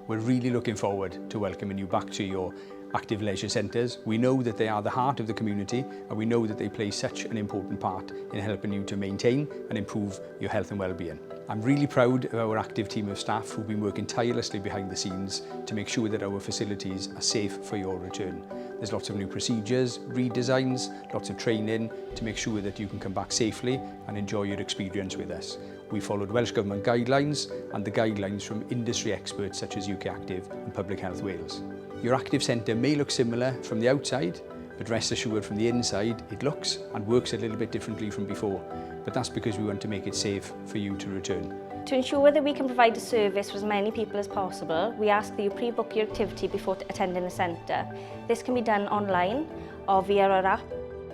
We're really looking forward to welcoming you back to your Actif Leisure Centres. We know that they are the heart of the community, and we know that they play such an important part in helping you to maintain and improve your health and well-being. I'm really proud of our active team of staff who've been working tirelessly behind the scenes to make sure that our facilities are safe for your return. There's lots of new procedures, redesigns, lots of training to make sure that you can come back safely and enjoy your experience with us. We followed Welsh Government guidelines and the guidelines from industry experts such as UK Active and Public Health Wales. Your Active Centre may look similar from the outside, but rest assured from the inside it looks and works a little bit differently from before. But that's because we want to make it safe for you to return. To ensure that we can provide a service for as many people as possible, we ask that you pre-book your activity before attending the centre. This can be done online or via our app.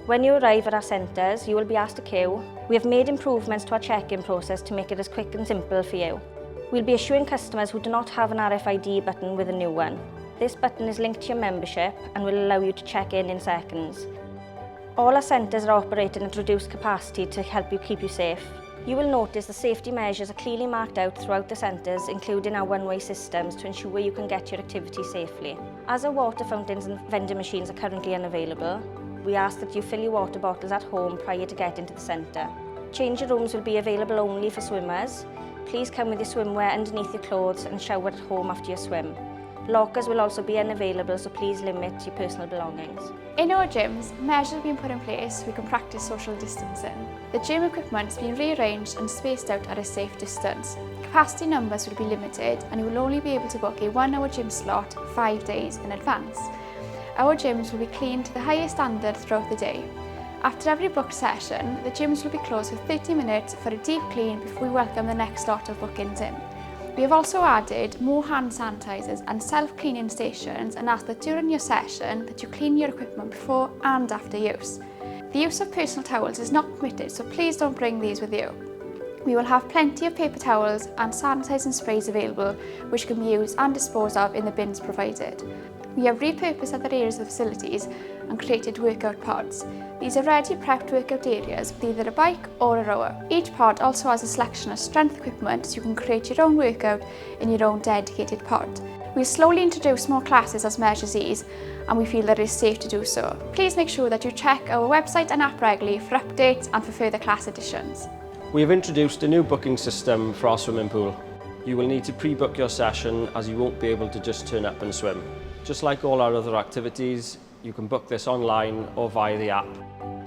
When you arrive at our centres, you will be asked to queue. We have made improvements to our check-in process to make it as quick and simple for you. We'll be issuing customers who do not have an RFID button with a new one. This button is linked to your membership and will allow you to check in seconds. All our centres are operating at reduced capacity to help you keep you safe. You will notice the safety measures are clearly marked out throughout the centres, including our one-way systems to ensure you can get your activity safely. As our water fountains and vending machines are currently unavailable, we ask that you fill your water bottles at home prior to getting to the centre. Changing rooms will be available only for swimmers. Please come with your swimwear underneath your clothes and shower at home after your swim. Lockers will also be unavailable, so please limit your personal belongings. In our gyms, measures have been put in place so we can practice social distancing. The gym equipment has been rearranged and spaced out at a safe distance. Capacity numbers will be limited and you will only be able to book a 1-hour gym slot 5 days in advance. Our gyms will be cleaned to the highest standard throughout the day. After every booked session, the gyms will be closed for 30 minutes for a deep clean before we welcome the next lot of bookings in. We have also added more hand sanitisers and self-cleaning stations and ask that during your session that you clean your equipment before and after use. The use of personal towels is not permitted, so please don't bring these with you. We will have plenty of paper towels and sanitising sprays available which can be used and disposed of in the bins provided. We have repurposed other areas of the facilities and created workout pods. These are ready prepped workout areas with either a bike or a rower. Each pod also has a selection of strength equipment so you can create your own workout in your own dedicated pod. We'll slowly introduce more classes as measures ease and we feel that it is safe to do so. Please make sure that you check our website and app regularly for updates and for further class additions. We have introduced a new booking system for our swimming pool. You will need to pre-book your session as you won't be able to just turn up and swim. Just like all our other activities, you can book this online or via the app.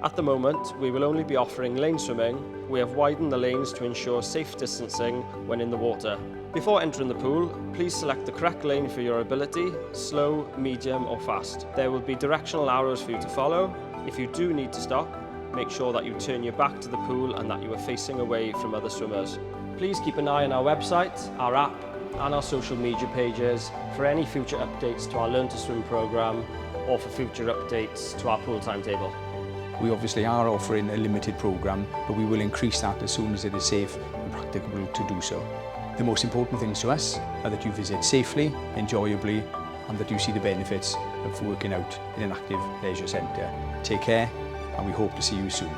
At the moment, we will only be offering lane swimming. We have widened the lanes to ensure safe distancing when in the water. Before entering the pool, please select the correct lane for your ability, slow, medium or fast. There will be directional arrows for you to follow. If you do need to stop, make sure that you turn your back to the pool and that you are facing away from other swimmers. Please keep an eye on our website, our app and our social media pages for any future updates to our Learn to Swim programme or for future updates to our pool timetable. We obviously are offering a limited programme, but we will increase that as soon as it is safe and practicable to do so. The most important things to us are that you visit safely, enjoyably, and that you see the benefits of working out in an active leisure centre. Take care, and we hope to see you soon.